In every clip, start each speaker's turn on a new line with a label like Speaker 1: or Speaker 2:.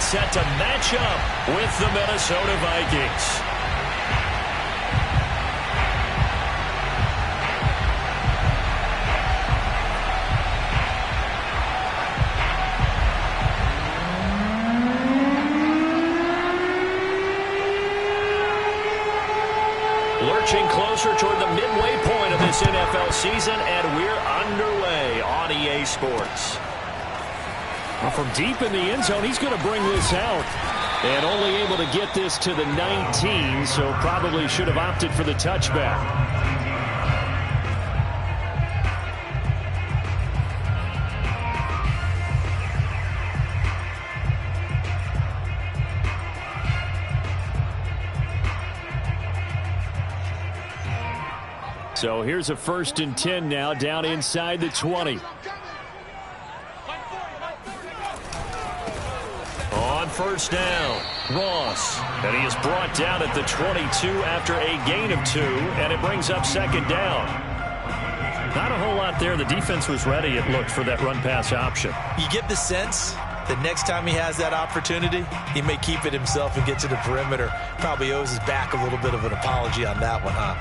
Speaker 1: get set to match up with the Minnesota Vikings. Lurching closer toward the midway point of this NFL season, and we're underway on EA Sports. Well, from deep in the end zone, he's going to bring this out. And only able to get this to the 19, so probably should have opted for the touchback. So here's a 1st and 10 now, down inside the 20. On 1st down, Ross. And he is brought down at the 22 after a gain of 2, and it brings up 2nd down. Not a whole lot there. The defense was ready, it looked, for that run-pass option.
Speaker 2: You get the sense that next time he has that opportunity, he may keep it himself and get to the perimeter. Probably owes his back a little bit of an apology on that one, huh?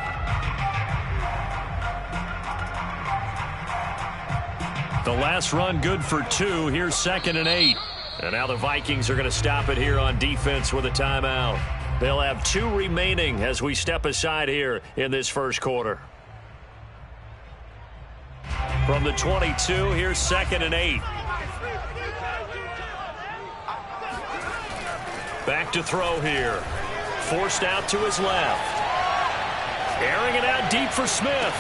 Speaker 1: The last run good for 2. Here's 2nd and 8. And now the Vikings are going to stop it here on defense with a timeout. They'll have 2 remaining as we step aside here in this first quarter. From the 22, here's 2nd and 8. Back to throw here. Forced out to his left. Airing it out deep for Smith.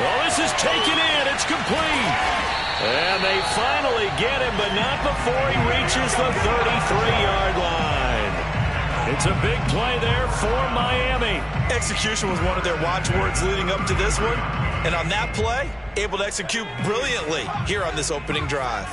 Speaker 1: Well, this is taken in. It's complete. And they finally get him, but not before he reaches the 33-yard line. It's a big play there for Miami.
Speaker 2: Execution was one of their watchwords leading up to this one. And on that play, able to execute brilliantly here on this opening drive.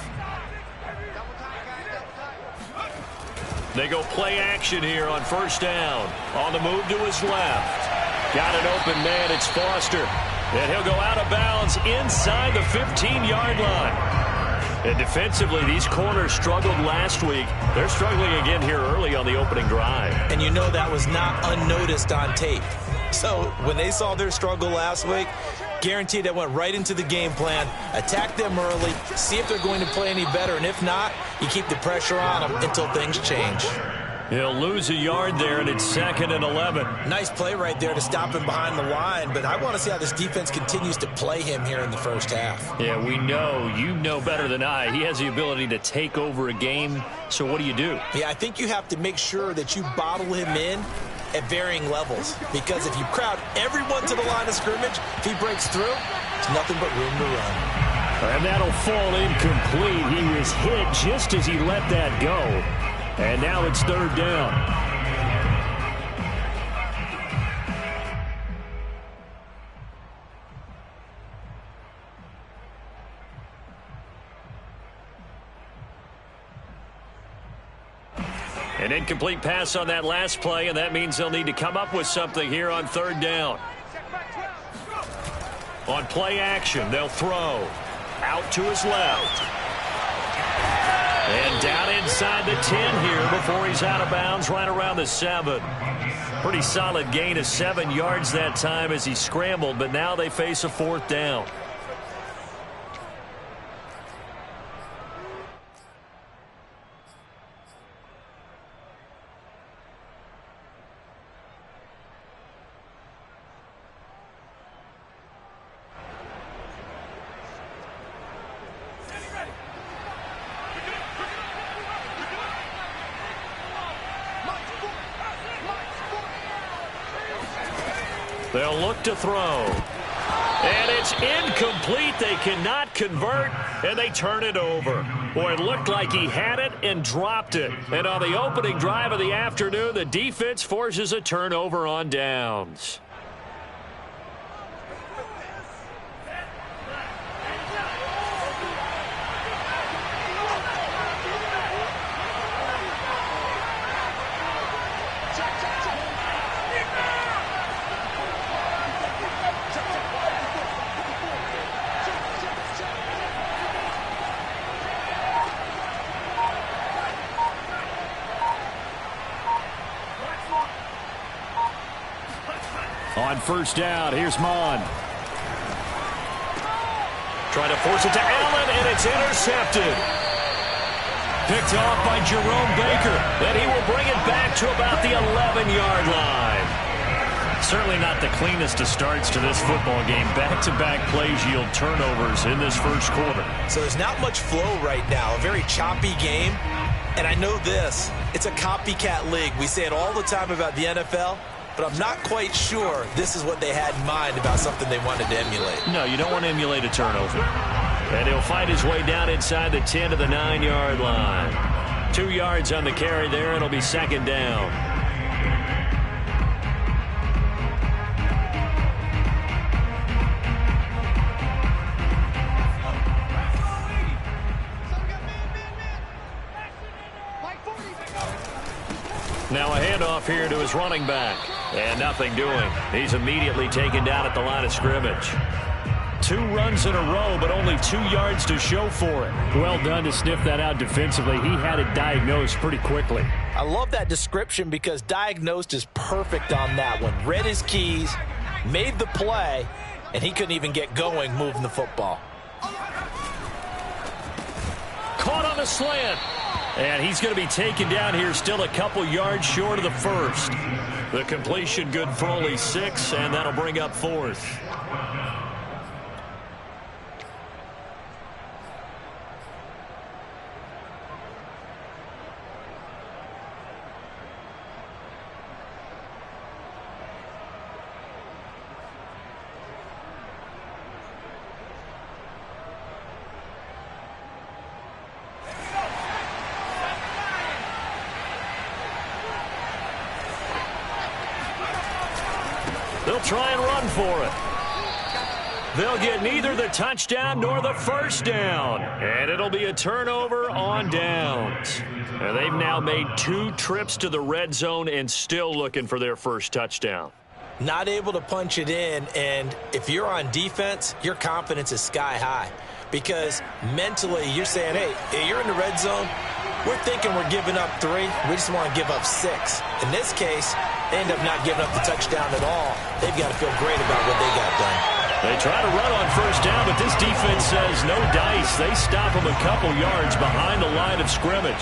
Speaker 1: They go play action here on 1st down. On the move to his left. Got an open man. It's Foster. And he'll go out of bounds inside the 15-yard line. And defensively, these corners struggled last week. They're struggling again here early on the opening drive.
Speaker 2: And you know that was not unnoticed on tape. So when they saw their struggle last week, guaranteed that went right into the game plan. Attack them early, see if they're going to play any better. And if not, you keep the pressure on them until things change.
Speaker 1: He'll lose a yard there, and it's 2nd and 11.
Speaker 2: Nice play right there to stop him behind the line, but I want to see how this defense continues to play him here in the first half.
Speaker 1: Yeah, we know. You know better than I. He has the ability to take over a game, so what do you do?
Speaker 2: Yeah, I think you have to make sure that you bottle him in at varying levels, because if you crowd everyone to the line of scrimmage, if he breaks through, there's nothing but room to run.
Speaker 1: And that'll fall incomplete. He was hit just as he let that go. And now it's 3rd down. An incomplete pass on that last play, and that means they'll need to come up with something here on 3rd down. On play action, they'll throw. Out to his left. And down inside the 10 here before he's out of bounds right around the 7. Pretty solid gain of 7 yards that time as he scrambled, but now they face a 4th down. They'll look to throw. And it's incomplete. They cannot convert, and they turn it over. Boy, it looked like he had it and dropped it. And on the opening drive of the afternoon, the defense forces a turnover on downs. On first down, here's Mon. Trying to force it to Allen, and it's intercepted. Picked off by Jerome Baker, and he will bring it back to about the 11-yard line. Certainly not the cleanest of starts to this football game. Back-to-back plays yield turnovers in this first quarter.
Speaker 2: So there's not much flow right now. A very choppy game. And I know this. It's a copycat league. We say it all the time about the NFL, but I'm not quite sure this is what they had in mind about something they wanted to emulate.
Speaker 1: No, you don't want to emulate a turnover. And he'll fight his way down inside the 10 to the 9-yard line. 2 yards on the carry there. It'll be second down. Now a handoff here to his running back. And nothing doing. He's immediately taken down at the line of scrimmage. 2 runs in a row, but only 2 yards to show for it. Well done to sniff that out defensively. He had it diagnosed pretty quickly.
Speaker 2: I love that description because diagnosed is perfect on that one. Read his keys, made the play, and he couldn't even get going moving the football.
Speaker 1: Caught on the slant. And he's going to be taken down here, still a couple yards short of the first. The completion good for only 6, and that'll bring up 4th. They'll try and run for it. They'll get neither the touchdown nor the first down. And it'll be a turnover on downs. And they've now made 2 trips to the red zone and still looking for their first touchdown.
Speaker 2: Not able to punch it in, and if you're on defense, your confidence is sky high. Because mentally, you're saying, hey, you're in the red zone. We're thinking we're giving up 3. We just want to give up 6. In this case, they end up not giving up the touchdown at all. They've got to feel great about what they got done.
Speaker 1: They try to run on first down, but this defense says no dice. They stop them a couple yards behind the line of scrimmage.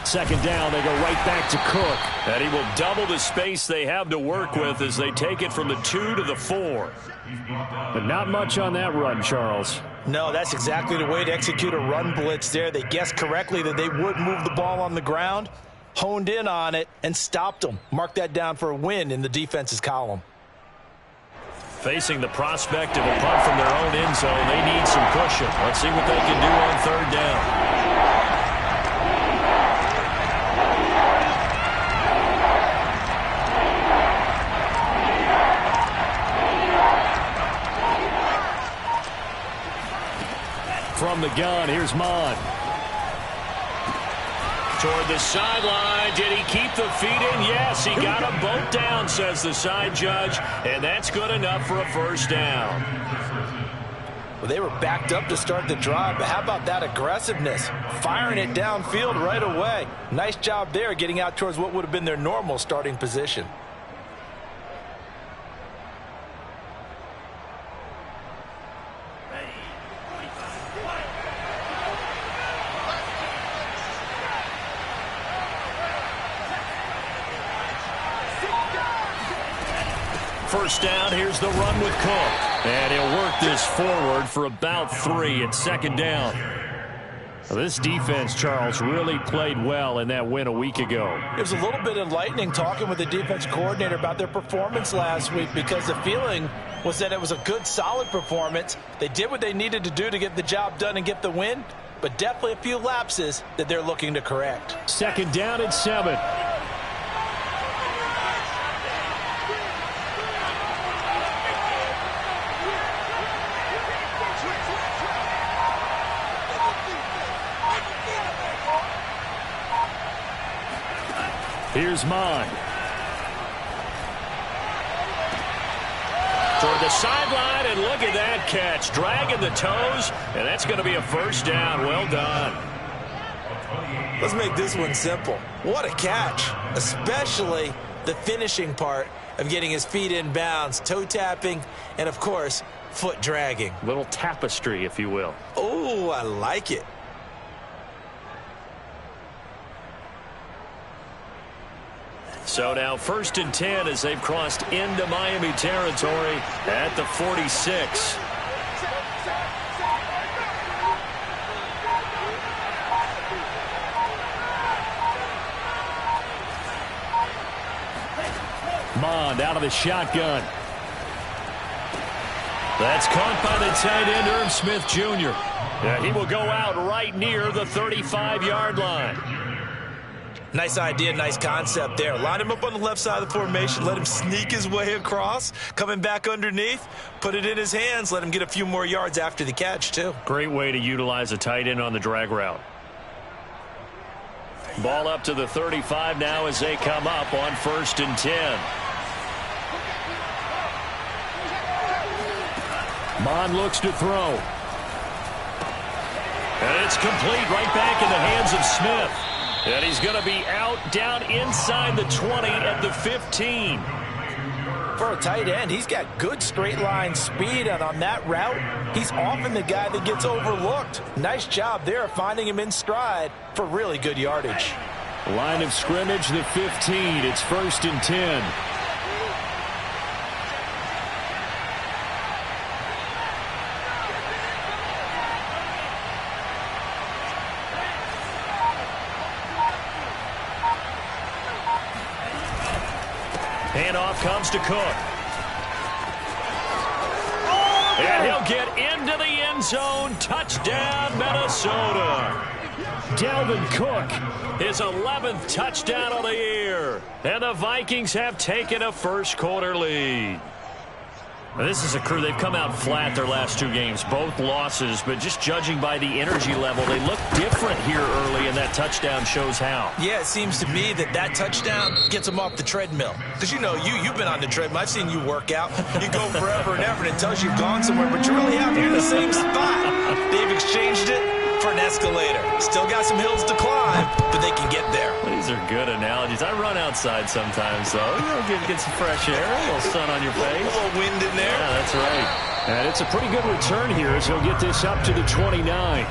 Speaker 1: Second down, they go right back to Cook. And he will double the space they have to work with as they take it from the 2 to the 4. But not much on that run, Charles.
Speaker 2: No, that's exactly the way to execute a run blitz there. They guessed correctly that they would move the ball on the ground, honed in on it, and stopped them. Mark that down for a win in the defense's column.
Speaker 1: Facing the prospect of a punt from their own end zone, they need some pushing. Let's see what they can do on third down. From the gun, here's Mon. Toward the sideline. Did he keep the feet in? Yes, he got them both down, says the side judge. And that's good enough for a first down.
Speaker 2: Well, they were backed up to start the drive, but how about that aggressiveness? Firing it downfield right away. Nice job there getting out towards what would have been their normal starting position.
Speaker 1: First down, here's the run with Cook. And he'll work this forward for about 3 at second down. This defense, Charles, really played well in that win a week ago.
Speaker 2: It was a little bit enlightening talking with the defense coordinator about their performance last week because the feeling was that it was a good, solid performance. They did what they needed to do to get the job done and get the win, but definitely a few lapses that they're looking to correct.
Speaker 1: Second down and 7. Here's Mond. Toward the sideline, and look at that catch. Dragging the toes, and that's going to be a first down. Well done.
Speaker 2: Let's make this one simple. What a catch, especially the finishing part of getting his feet in bounds, toe tapping, and, of course, foot dragging.
Speaker 1: Little tapestry, if you will.
Speaker 2: Oh, I like it.
Speaker 1: So now 1st and 10 as they've crossed into Miami territory at the 46. Mond out of the shotgun. That's caught by the tight end, Irv Smith Jr. Yeah, he will go out right near the 35-yard line.
Speaker 2: Nice idea, nice concept there. Line him up on the left side of the formation, let him sneak his way across, coming back underneath, put it in his hands, let him get a few more yards after the catch, too.
Speaker 1: Great way to utilize a tight end on the drag route. Ball up to the 35 now as they come up on 1st and 10. Mond looks to throw. And it's complete right back in the hands of Smith. And he's going to be out down inside the 20 at the 15.
Speaker 2: For a tight end, he's got good straight line speed, and on that route, he's often the guy that gets overlooked. Nice job there of finding him in stride for really good yardage.
Speaker 1: Line of scrimmage, the 15. It's 1st and 10. Handoff comes to Cook. And he'll get into the end zone. Touchdown, Minnesota. Dalvin Cook, his 11th touchdown of the year. And the Vikings have taken a first-quarter lead. Now, this is a crew, they've come out flat their last 2 games, both losses, but just judging by the energy level, they look different here early, and that touchdown shows how.
Speaker 2: Yeah, it seems to me that touchdown gets them off the treadmill. Because, you know, you've been on the treadmill. I've seen you work out. You go forever and ever, and it tells you you've gone somewhere, but you're really out here in the same spot. They've exchanged it for an escalator. Still got some hills to climb, but they can get there.
Speaker 1: These are good analogies. I run outside sometimes, though. Get some fresh air, a little sun on your face.
Speaker 2: A little wind in there.
Speaker 1: Yeah, that's right. And it's a pretty good return here as he'll get this up to the 29.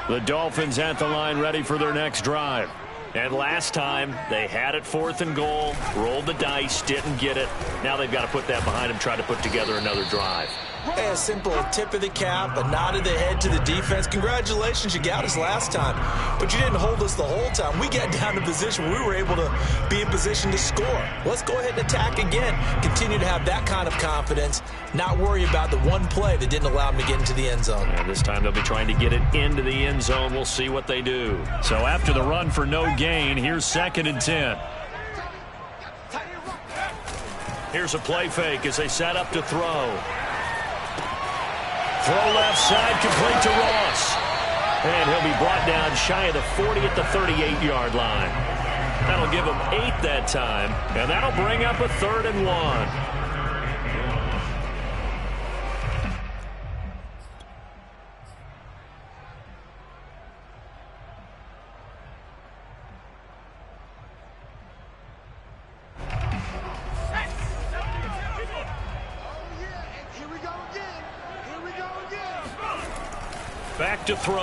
Speaker 1: The Dolphins at the line ready for their next drive. And last time, they had it 4th and goal, rolled the dice, didn't get it. Now they've got to put that behind them, try to put together another drive.
Speaker 2: Hey, a simple tip of the cap, a nod of the head to the defense. Congratulations, you got us last time. But you didn't hold us the whole time. We got down to position where we were able to be in position to score. Let's go ahead and attack again. Continue to have that kind of confidence, not worry about the one play that didn't allow them to get into the end zone.
Speaker 1: And this time they'll be trying to get it into the end zone. We'll see what they do. So after the run for no gain, here's 2nd and 10. Here's a play fake as they set up to throw. Throw left side, complete to Ross. And he'll be brought down shy of the 40 at the 38-yard line. That'll give him 8 that time, and that'll bring up a 3rd and 1. Back to throw.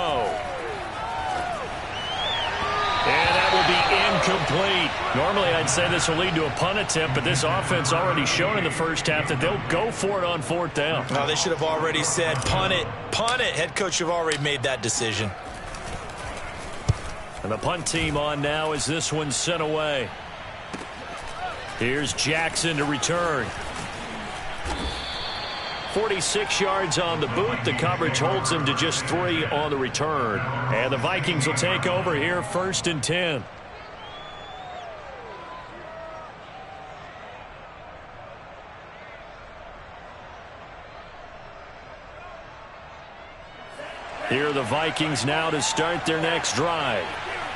Speaker 1: And that will be incomplete. Normally I'd say this will lead to a punt attempt, but this offense already shown in the first half that they'll go for it on 4th down.
Speaker 2: Oh, they should have already said punt it, punt it. Head coach should have already made that decision.
Speaker 1: And the punt team on now as this one's sent away. Here's Jackson to return. 46 yards on the boot. The coverage holds him to just 3 on the return. And the Vikings will take over here, 1st and 10. Here are the Vikings now to start their next drive.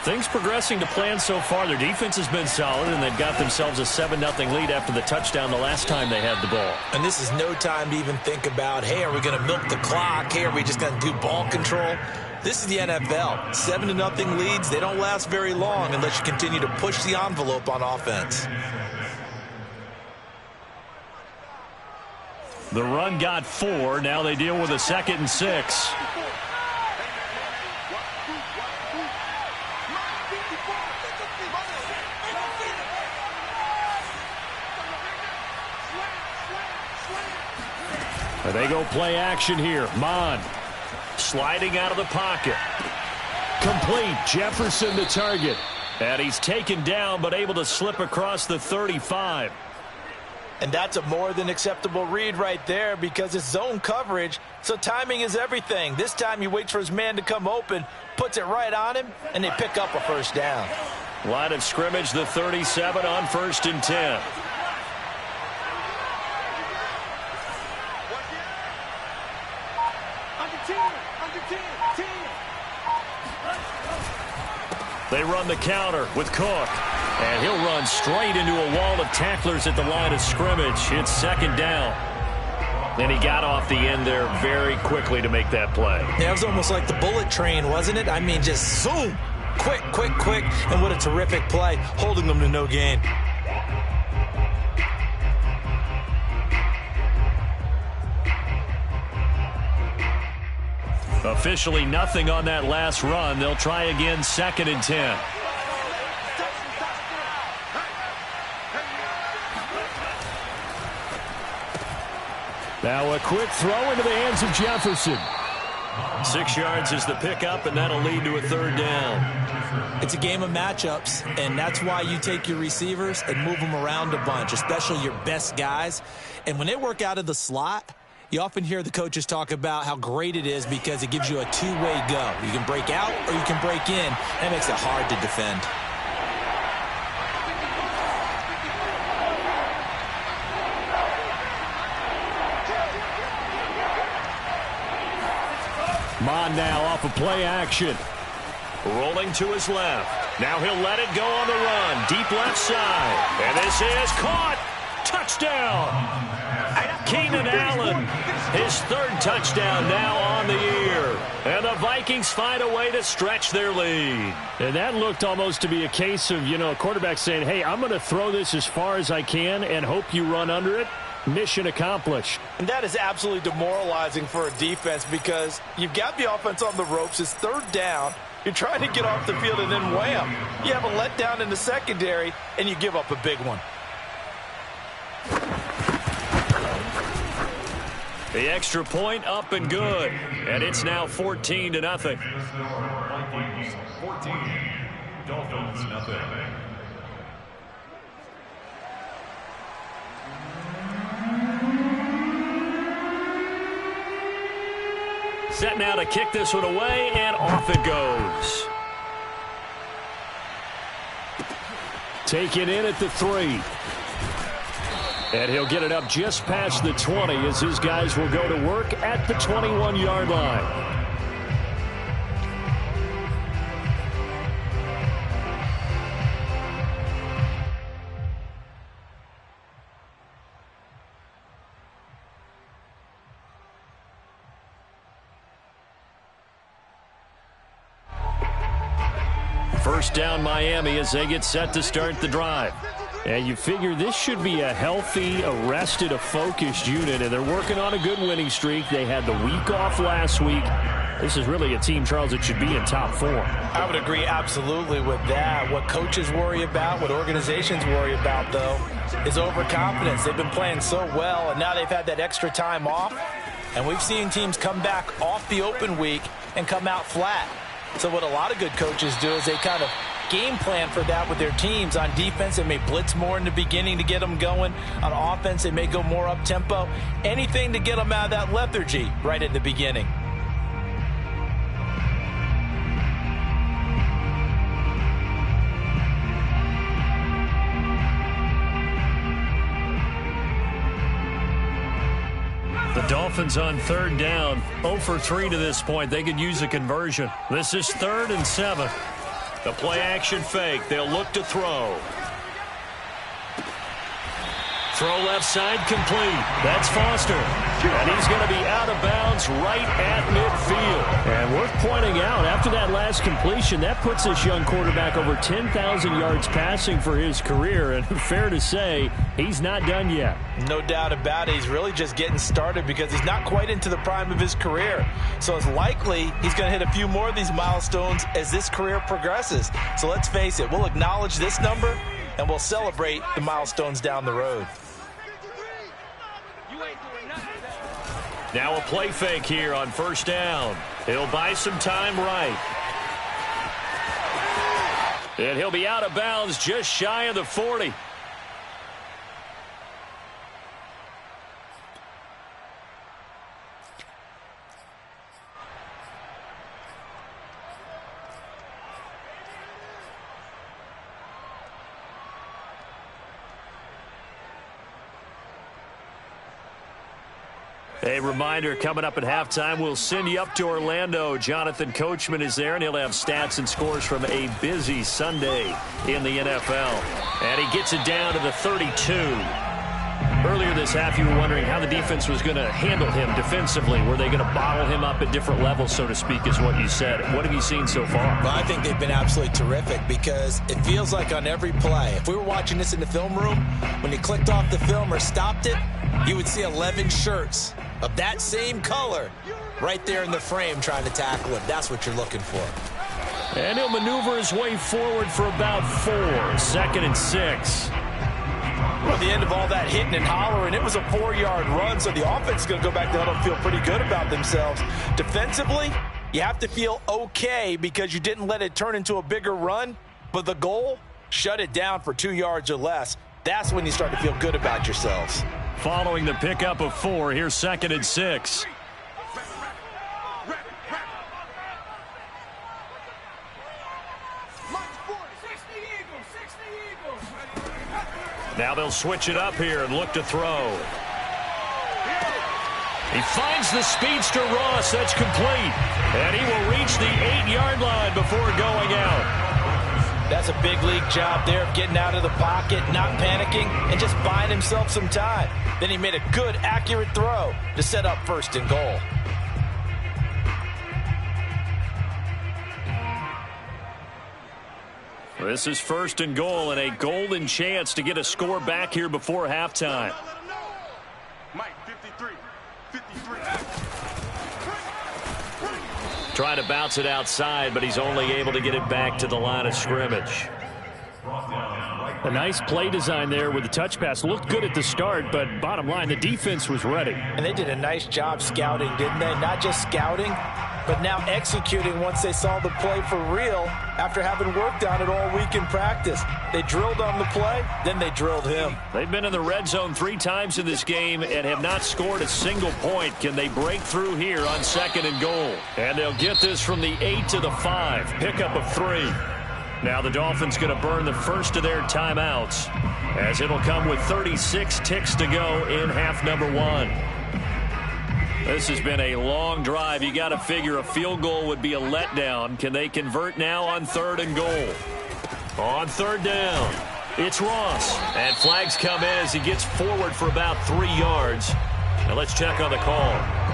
Speaker 1: Things progressing to plan so far. Their defense has been solid, and they've got themselves a 7-0 lead after the touchdown the last time they had the ball.
Speaker 2: And this is no time to even think about, hey, are we going to milk the clock? Hey, are we just going to do ball control? This is the NFL. 7-0 leads, they don't last very long unless you continue to push the envelope on offense.
Speaker 1: The run got 4. Now they deal with a 2nd and 6. They go play action here. Mon sliding out of the pocket. Complete. Jefferson the target. And he's taken down but able to slip across the 35.
Speaker 2: And that's a more than acceptable read right there because it's zone coverage, so timing is everything. This time he waits for his man to come open, puts it right on him, and they pick up a 1st down.
Speaker 1: Line of scrimmage, the 37 on 1st and 10. They run the counter with Cook. And he'll run straight into a wall of tacklers at the line of scrimmage. It's 2nd down. And he got off the end there very quickly to make that play.
Speaker 2: Yeah, it was almost like the bullet train, wasn't it? I mean, just zoom. Quick, quick, quick. And what a terrific play, holding them to no gain.
Speaker 1: Officially nothing on that last run. They'll try again, 2nd and 10. Now a quick throw into the hands of Jefferson. 6 yards is the pickup, and that'll lead to a 3rd down.
Speaker 2: It's a game of matchups, and that's why you take your receivers and move them around a bunch, especially your best guys. And when they work out of the slot, you often hear the coaches talk about how great it is because it gives you a two-way go. You can break out or you can break in. That makes it hard to defend.
Speaker 1: Mon now off of play action. Rolling to his left. Now he'll let it go on the run. Deep left side. And this is caught. Touchdown. Keenan Allen, his 3rd touchdown now on the year. And the Vikings find a way to stretch their lead. And that looked almost to be a case of, a quarterback saying, hey, I'm going to throw this as far as I can and hope you run under it. Mission accomplished.
Speaker 2: And that is absolutely demoralizing for a defense because you've got the offense on the ropes. It's 3rd down. You're trying to get off the field, and then wham, you have a letdown in the secondary, and you give up a big one.
Speaker 1: The extra point up and good. And it's now 14-0.
Speaker 3: Vikings 14, Dolphins nothing.
Speaker 1: Set now to kick this one away, and off it goes. Taken in at the 3. And he'll get it up just past the 20 as his guys will go to work at the 21-yard line. First down Miami as they get set to start the drive. And you figure this should be a healthy, a rested, a focused unit, and they're working on a good winning streak. They had the week off last week. This is really a team, Charles, that should be in top form.
Speaker 2: I would agree absolutely with that. What coaches worry about, what organizations worry about, though, is overconfidence. They've been playing so well, and now they've had that extra time off. And we've seen teams come back off the open week and come out flat. So what a lot of good coaches do is they kind of game plan for that with their teams. On defense, they may blitz more in the beginning to get them going. On offense, they may go more up-tempo. Anything to get them out of that lethargy right at the beginning.
Speaker 1: The Dolphins on third down, 0 for 3 to this point. They could use a conversion. This is 3rd and 7. The play action fake. They'll look to throw. Throw left side complete. That's Foster. And he's going to be out of bounds right at midfield.
Speaker 4: And worth pointing out, after that last completion, that puts this young quarterback over 10,000 yards passing for his career. And fair to say, he's not done yet.
Speaker 2: No doubt about it. He's really just getting started because he's not quite into the prime of his career. So it's likely he's going to hit a few more of these milestones as this career progresses. So let's face it, we'll acknowledge this number and we'll celebrate the milestones down the road.
Speaker 1: Now a play fake here on first down. He'll buy some time right. And he'll be out of bounds just shy of the 40. A reminder, coming up at halftime, we'll send you up to Orlando. Jonathan Coachman is there, and he'll have stats and scores from a busy Sunday in the NFL. And he gets it down to the 32. Earlier this half, you were wondering how the defense was going to handle him defensively. Were they going to bottle him up at different levels, so to speak, is what you said. What have you seen so far?
Speaker 2: Well, I think they've been absolutely terrific because it feels like on every play, if we were watching this in the film room, when you clicked off the film or stopped it, you would see 11 shirts of that same color right there in the frame trying to tackle it. That's what you're looking for.
Speaker 1: And he'll maneuver his way forward for about 4. 2nd and 6.
Speaker 2: Well, at the end of all that hitting and hollering, it was a 4-yard run, so the offense is going to go back to huddle and feel pretty good about themselves. Defensively, you have to feel okay because you didn't let it turn into a bigger run, but the goal, shut it down for 2 yards or less. That's when you start to feel good about yourselves.
Speaker 1: Following the pickup of 4, here's 2nd and 6. Now they'll switch it up here and look to throw. He finds the speedster Ross. That's complete. And he will reach the 8-yard line before going out.
Speaker 2: That's a big league job there of getting out of the pocket, not panicking, and just buying himself some time. Then he made a good, accurate throw to set up 1st and goal.
Speaker 1: This is 1st and goal and a golden chance to get a score back here before halftime.
Speaker 3: Mike, 53.
Speaker 1: Trying to bounce it outside, but he's only able to get it back to the line of scrimmage.
Speaker 4: A nice play design there with the touch pass. Looked good at the start, but bottom line, the defense was ready.
Speaker 2: And they did a nice job scouting, didn't they? Not just scouting, but now executing once they saw the play for real after having worked on it all week in practice. They drilled on the play, then they drilled him.
Speaker 1: They've been in the red zone 3 times in this game and have not scored a single point. Can they break through here on 2nd and goal? And they'll get this from the 8 to the 5. Pickup of 3. Now the Dolphins going to burn the first of their timeouts as it'll come with 36 ticks to go in half number 1. This has been a long drive. You got to figure a field goal would be a letdown. Can they convert now on 3rd and goal? On 3rd down, it's Ross. And flags come in as he gets forward for about 3 yards. Now let's check on the call.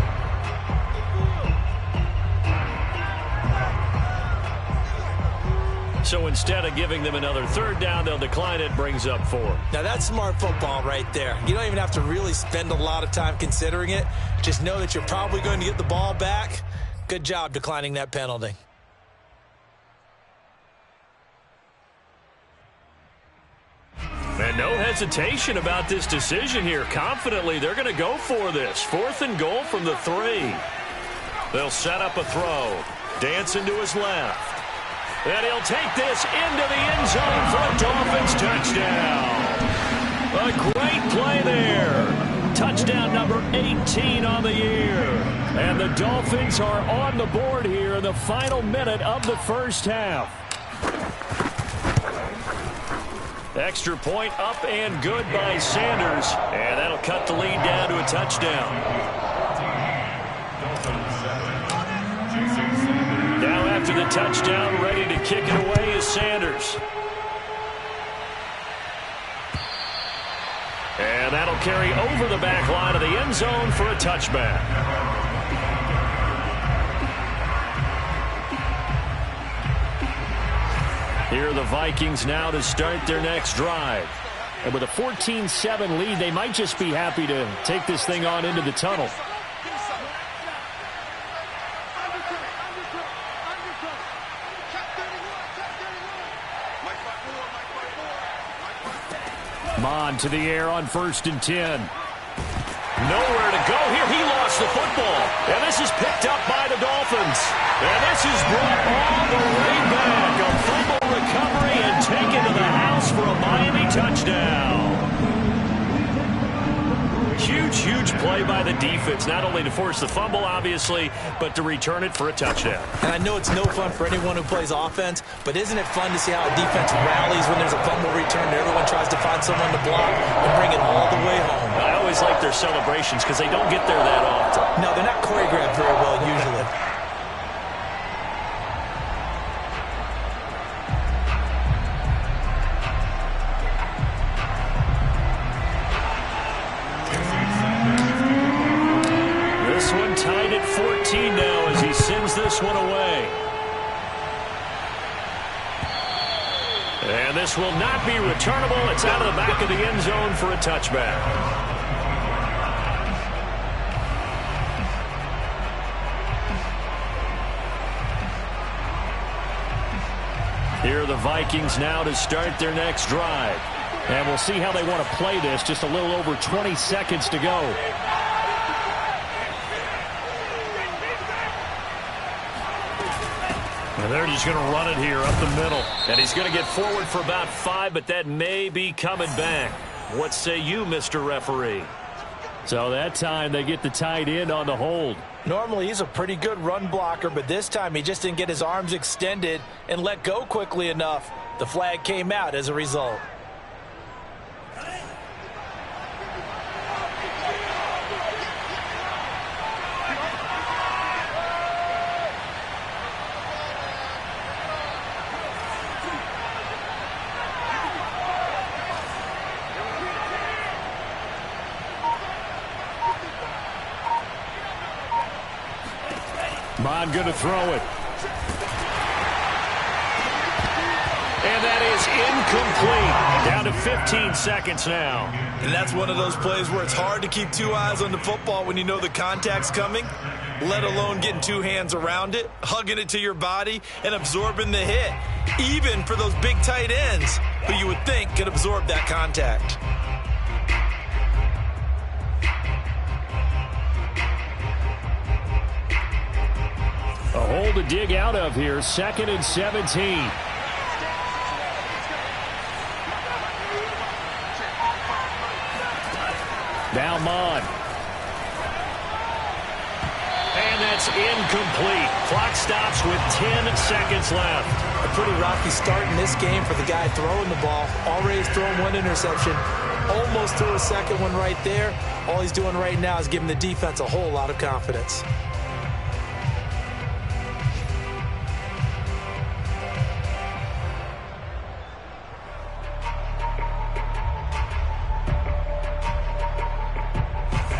Speaker 1: So instead of giving them another 3rd down, they'll decline it, brings up 4.
Speaker 2: Now that's smart football right there. You don't even have to really spend a lot of time considering it. Just know that you're probably going to get the ball back. Good job declining that penalty.
Speaker 1: And no hesitation about this decision here. Confidently, they're going to go for this. 4th and goal from the 3. They'll set up a throw. Dancing to his left. And he'll take this into the end zone for a Dolphins touchdown. A great play there. Touchdown number 18 on the year. And the Dolphins are on the board here in the final minute of the first half. Extra point up and good by Sanders. And that'll cut the lead down to a touchdown. Now after the touchdown, ready to kick it away is Sanders. And that'll carry over the back line of the end zone for a touchback. Here are the Vikings now to start their next drive. And with a 14-7 lead, they might just be happy to take this thing on into the tunnel. Mon to the air on 1st and 10. Nowhere to go here. He lost the football. And this is picked up by the Dolphins. And this is brought all the way back. A fumble recovery and taken to the house for a Miami touchdown. Huge, huge play by the defense. Not only to force the fumble, obviously, but to return it for a touchdown.
Speaker 2: And I know it's no fun for anyone who plays offense, but isn't it fun to see how a defense rallies when there's a fumble return and everyone tries to find someone to block and bring it all the way home?
Speaker 1: I always like their celebrations because they don't get there that often.
Speaker 2: No, they're not choreographed very well usually.
Speaker 1: This one tied at 14 now as he sends this one away. And this will not be returnable. It's out of the back of the end zone for a touchback. Here are the Vikings now to start their next drive. And we'll see how they want to play this. Just a little over 20 seconds to go. And they're just going to run it here up the middle. And he's going to get forward for about 5, but that may be coming back. What say you, Mr. Referee? So that time they get the tight end on the hold.
Speaker 2: Normally he's a pretty good run blocker, but this time he just didn't get his arms extended and let go quickly enough. The flag came out as a result.
Speaker 1: Mon going to throw it. And that is incomplete. Down to 15 seconds now.
Speaker 2: And that's one of those plays where it's hard to keep two eyes on the football when you know the contact's coming, let alone getting two hands around it, hugging it to your body, and absorbing the hit, even for those big tight ends who you would think could absorb that contact.
Speaker 1: A hole to dig out of here. 2nd and 17. Now Mon. And that's incomplete. Clock stops with 10 seconds left.
Speaker 2: A pretty rocky start in this game for the guy throwing the ball. Already has thrown one interception. Almost threw a second one right there. All he's doing right now is giving the defense a whole lot of confidence.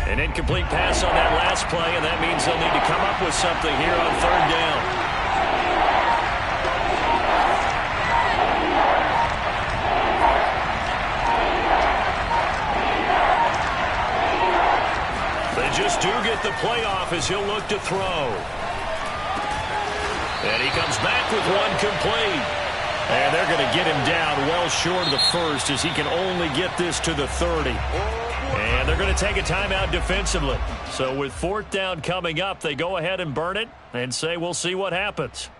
Speaker 1: An incomplete pass on that last play, and that means they'll need to come up with something here on 3rd down. They just do get the playoff as he'll look to throw. And he comes back with one complete. And they're going to get him down well short of the first as he can only get this to the 30. And they're going to take a timeout defensively. So with 4th down coming up, they go ahead and burn it and say we'll see what happens.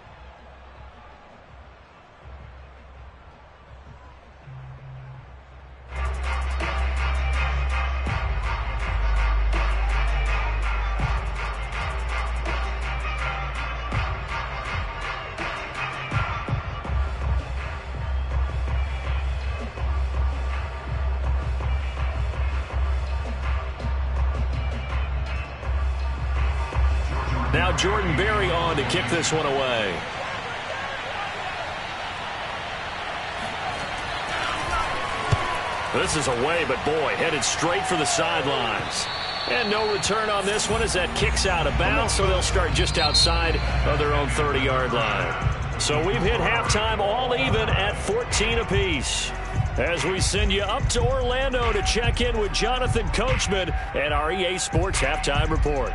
Speaker 1: Now Jordan Berry on to kick this one away. This is away, but boy, headed straight for the sidelines. And no return on this one as that kicks out of bounds, so they'll start just outside of their own 30-yard line. So we've hit halftime all even at 14 apiece. As we send you up to Orlando to check in with Jonathan Coachman and our EA Sports Halftime Report.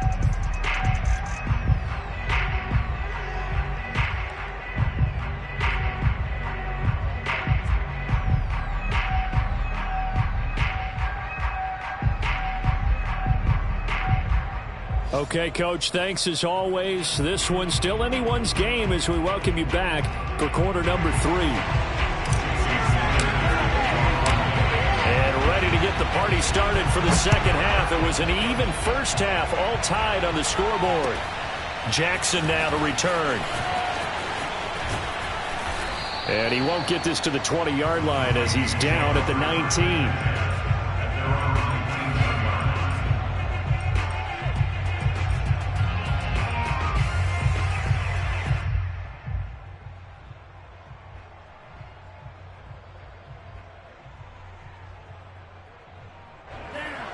Speaker 4: Okay, Coach, thanks as always. This one's still anyone's game as we welcome you back for quarter number 3. And ready to get the party started for the second half. It was an even first half, all tied on the scoreboard. Jackson now to return. And he won't get this to the 20-yard line as he's down at the 19.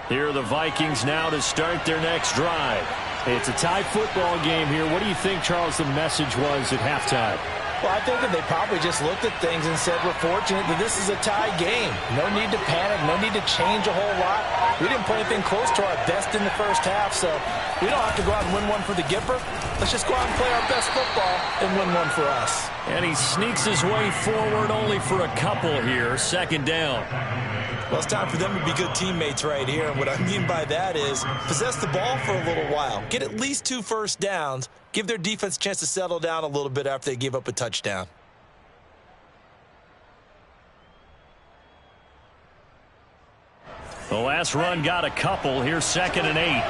Speaker 4: Here are the Vikings now to start their next drive. It's a tie football game here. What do you think, Charles, the message was at halftime?
Speaker 2: Well, I think that they probably just looked at things and said, we're fortunate that this is a tie game. No need to panic. No need to change a whole lot. We didn't play anything close to our best in the first half, so we don't have to go out and win one for the Gipper. Let's just go out and play our best football and win one for us.
Speaker 4: And he sneaks his way forward only for a couple here. Second down.
Speaker 2: Well, it's time for them to be good teammates right here. And what I mean by that is possess the ball for a little while. Get at least 2 first downs. Give their defense a chance to settle down a little bit after they give up a touchdown.
Speaker 4: The last run got a couple. Here's 2nd and 8.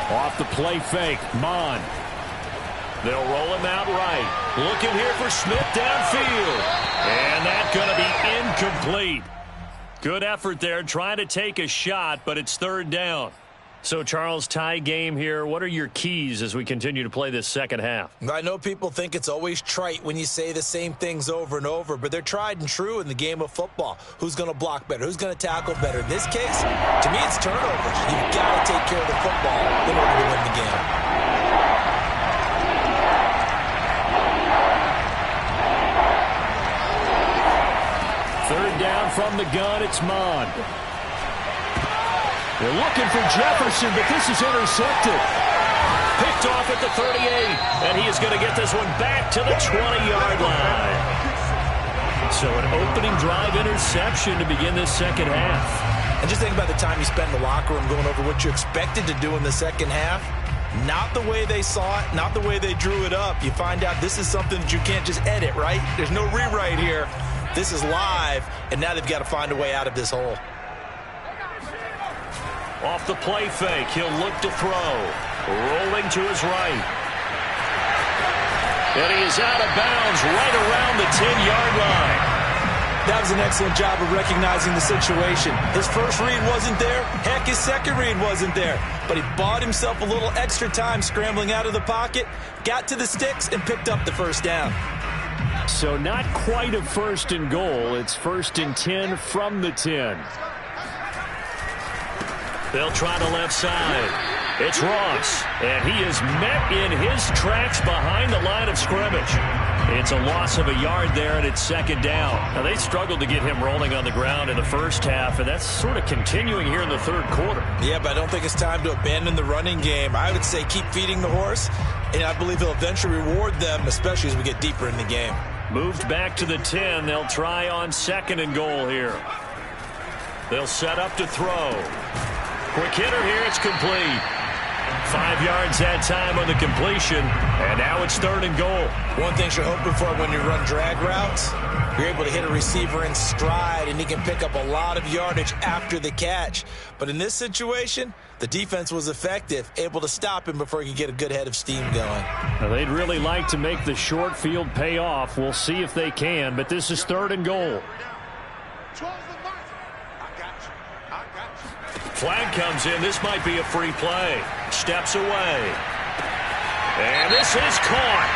Speaker 4: Off the play fake, Mon. They'll roll him out right. Looking here for Smith downfield. And that's going to be incomplete. Good effort there, trying to take a shot, but it's 3rd down. So, Charles, tie game here. What are your keys as we continue to play this second half?
Speaker 2: I know people think it's always trite when you say the same things over and over, but they're tried and true in the game of football. Who's going to block better? Who's going to tackle better? In this case, to me, it's turnovers. You've got to take care of the football in order to win the game.
Speaker 4: Third down from the gun, it's Mon. They're looking for Jefferson, but this is intercepted. Picked off at the 38, and he is going to get this one back to the 20-yard line. So an opening drive interception to begin this second half.
Speaker 2: And just think about the time you spend in the locker room going over what you expected to do in the second half. Not the way they saw it, not the way they drew it up. You find out this is something that you can't just edit, right? There's no rewrite here. This is live, and now they've got to find a way out of this hole.
Speaker 1: Off the play fake, he'll look to throw. Rolling to his right. And he is out of bounds right around the 10-yard line.
Speaker 2: That was an excellent job of recognizing the situation. His first read wasn't there. Heck, his second read wasn't there. But he bought himself a little extra time scrambling out of the pocket, got to the sticks, and picked up the first down.
Speaker 4: So not quite a 1st and goal. It's 1st and 10 from the 10.
Speaker 1: They'll try the left side. It's Ross, and he is met in his tracks behind the line of scrimmage. It's a loss of a yard there, and it's 2nd down. Now, they struggled to get him rolling on the ground in the first half, and that's sort of continuing here in the 3rd quarter.
Speaker 2: Yeah, but I don't think it's time to abandon the running game. I would say keep feeding the horse, and I believe he'll eventually reward them, especially as we get deeper in the game.
Speaker 1: Moved back to the 10. They'll try on 2nd and goal here. They'll set up to throw. Quick hitter here, it's complete. 5 yards that time on the completion, and now it's 3rd and goal.
Speaker 2: One thing you're hoping for when you run drag routes, you're able to hit a receiver in stride, and he can pick up a lot of yardage after the catch. But in this situation, the defense was effective, able to stop him before he could get a good head of steam going.
Speaker 1: Now, they'd really like to make the short field pay off. We'll see if they can, but this is 3rd and goal. Flag comes in. This might be a free play. Steps away. And this is caught.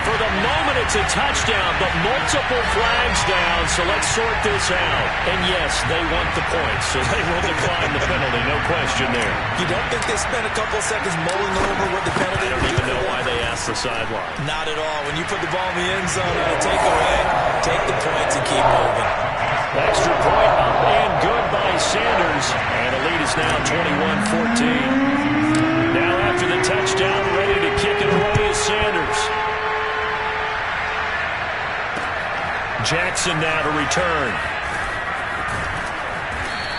Speaker 1: For the moment, it's a touchdown, but multiple flags down, so let's sort this out. And yes, they want the points, so they will decline the penalty, no question there.
Speaker 2: You don't think they spent a couple seconds mulling over what the penalty?
Speaker 1: They don't even know why they asked the sideline.
Speaker 2: Not at all. When you put the ball in the end zone on a takeaway, take the points and keep moving.
Speaker 1: Extra point up and good by Sanders, and the lead is now 21-14. Now after the touchdown, ready to kick it away is Sanders. Jackson now to return.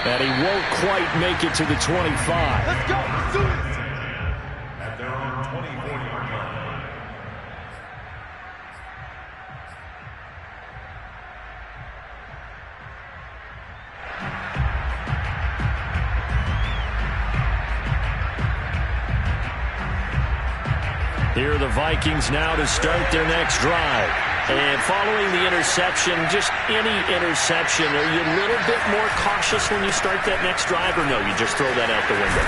Speaker 1: And he won't quite make it to the 25.
Speaker 3: Let's go. Let's do it. At their own 24-yard line.
Speaker 1: Here are the Vikings now to start their next drive. And following the interception, just any interception, are you a little bit more cautious when you start that next drive, or no, you just throw that out the window?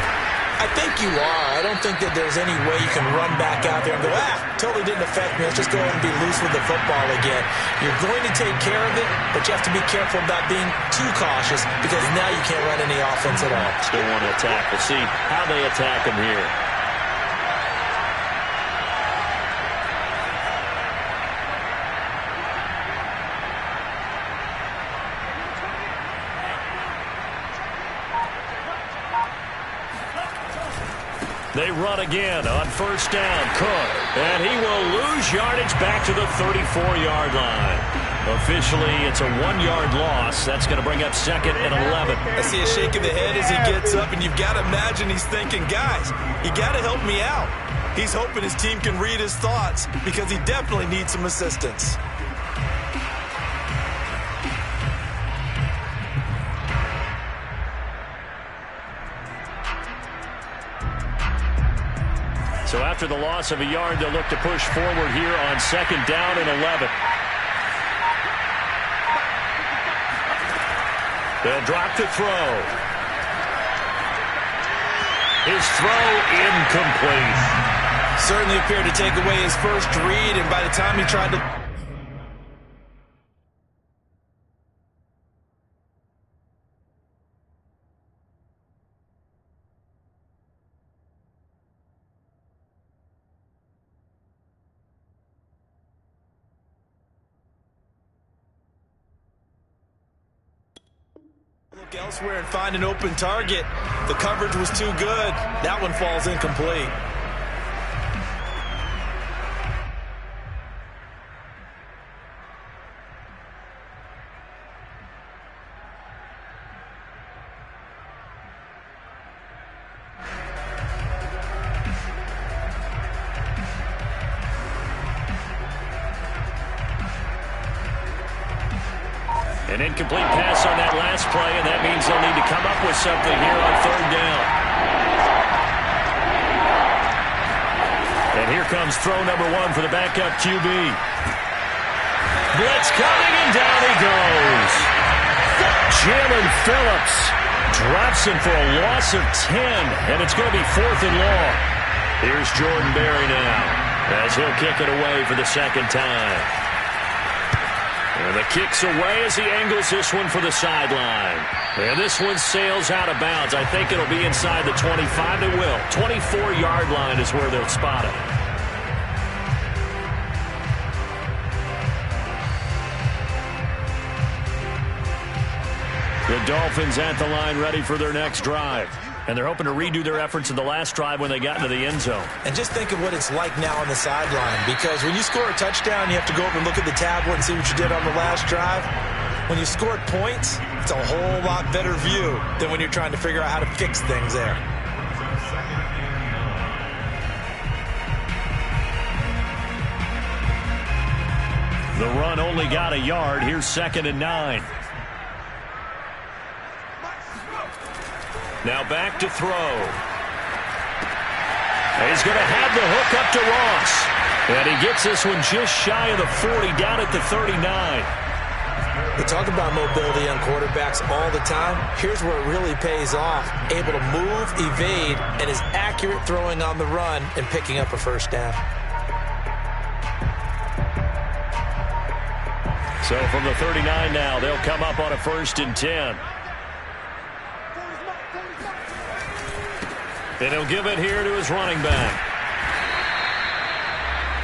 Speaker 2: I think you are. I don't think that there's any way you can run back out there and go, totally didn't affect me. Let's just go ahead and be loose with the football again. You're going to take care of it, but you have to be careful about being too cautious because now you can't run any offense at all.
Speaker 1: Still want to attack. We'll see how they attack him here. They run again on 1st down. Cook. And he will lose yardage back to the 34-yard line. Officially, it's a 1-yard loss. That's going to bring up 2nd and 11.
Speaker 2: I see a shake of the head as he gets up, and you've got to imagine he's thinking, guys, you got to help me out. He's hoping his team can read his thoughts because he definitely needs some assistance.
Speaker 1: So after the loss of a yard, they'll look to push forward here on 2nd down and 11. They'll drop to throw. His throw incomplete.
Speaker 2: Certainly appeared to take away his first read, and by the time he tried to... look elsewhere and find an open target. The coverage was too good. That one falls incomplete.
Speaker 1: An incomplete pass on that last play, and that means they'll need to come up with something here on 3rd down. And here comes throw number 1 for the backup QB. Blitz coming, and down he goes. Jalen Phillips drops him for a loss of 10, and it's going to be 4th and long. Here's Jordan Berry now as he'll kick it away for the 2nd time. And the kick's away as he angles this one for the sideline. And this one sails out of bounds. I think it'll be inside the 25. It will. 24-yard line is where they'll spot it. The Dolphins at the line ready for their next drive. And they're hoping to redo their efforts in the last drive when they got into the end zone.
Speaker 2: And just think of what it's like now on the sideline, because when you score a touchdown, you have to go over and look at the tablet and see what you did on the last drive. When you scored points, it's a whole lot better view than when you're trying to figure out how to fix things there.
Speaker 4: The run only got a yard. Here's 2nd and 9. Now back to throw. He's going to have the hook up to Ross. And he gets this one just shy of the 40, down at the 39.
Speaker 2: We talk about mobility on quarterbacks all the time. Here's where it really pays off. Able to move, evade, and is accurate throwing on the run and picking up a first down.
Speaker 4: So from the 39 now, they'll come up on a 1st and 10. And he'll give it here to his running back.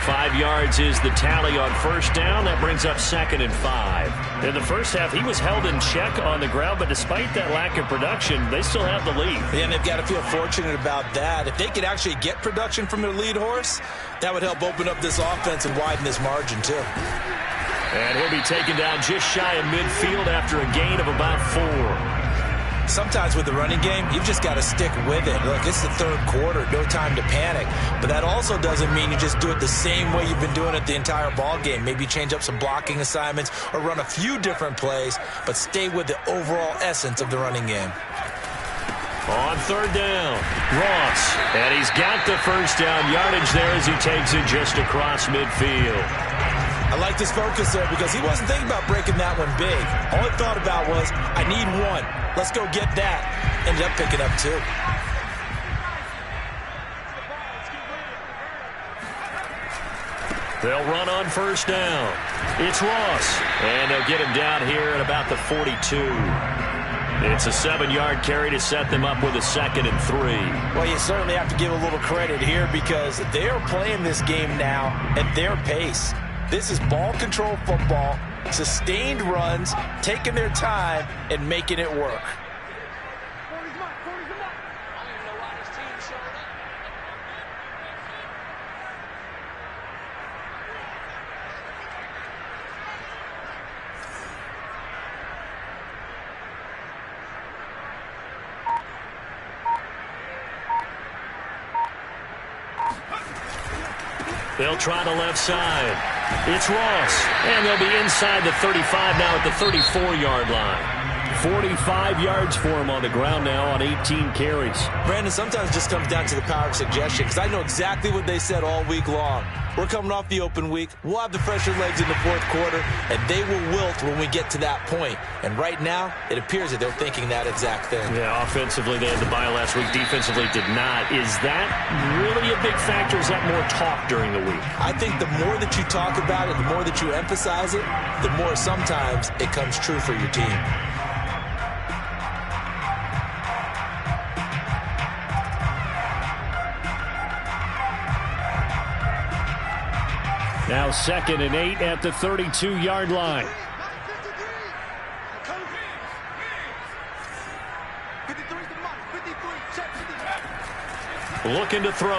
Speaker 4: 5 yards is the tally on 1st down. That brings up 2nd and 5. In the first half, he was held in check on the ground, but despite that lack of production, they still have the lead.
Speaker 2: Yeah, and they've got to feel fortunate about that. If they could actually get production from their lead horse, that would help open up this offense and widen this margin, too.
Speaker 4: And he'll be taken down just shy of midfield after a gain of about 4.
Speaker 2: Sometimes with the running game, you've just got to stick with it. Look, it's the 3rd quarter, no time to panic. But that also doesn't mean you just do it the same way you've been doing it the entire ball game. Maybe change up some blocking assignments or run a few different plays, but stay with the overall essence of the running game.
Speaker 4: On 3rd down, Ross. And he's got the 1st down yardage there as he takes it just across midfield.
Speaker 2: I like this focus there because he wasn't thinking about breaking that one big. All he thought about was, I need 1. Let's go get that. Ended up picking up 2.
Speaker 4: They'll run on 1st down. It's Ross. And they'll get him down here at about the 42. It's a 7-yard carry to set them up with a 2nd and 3.
Speaker 2: Well, you certainly have to give a little credit here because they are playing this game now at their pace. This is ball control football, sustained runs, taking their time, and making it work.
Speaker 4: They'll try the left side. It's Ross, and they'll be inside the 35 now at the 34-yard line. 45 yards for him on the ground now on 18 carries.
Speaker 2: Brandon, sometimes it just comes down to the power of suggestion because I know exactly what they said all week long. We're coming off the open week. We'll have the fresher legs in the 4th quarter, and they will wilt when we get to that point. And right now, it appears that they're thinking that exact thing.
Speaker 4: Yeah, offensively, they had the bye last week. Defensively, did not. Is that really a big factor? Is that more talk during the week?
Speaker 2: I think the more that you talk about it, the more that you emphasize it, the more sometimes it comes true for your team.
Speaker 4: Now 2nd and 8 at the 32-yard line. Looking to throw.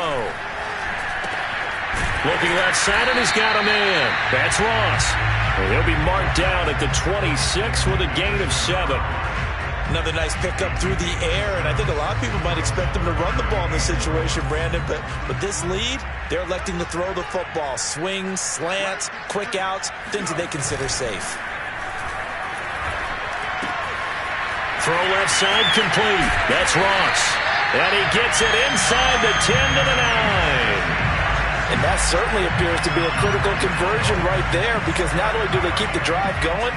Speaker 4: Looking left side, and he's got him in. That's Ross. And he'll be marked down at the 26 with a gain of 7.
Speaker 2: Another nice pickup through the air, and I think a lot of people might expect them to run the ball in this situation, Brandon, but with this lead, they're electing to throw the football. Swings, slants, quick outs, things that they consider safe.
Speaker 4: Throw left side complete. That's Ross. And he gets it inside the 10 to the 9.
Speaker 2: And that certainly appears to be a critical conversion right there because not only do they keep the drive going,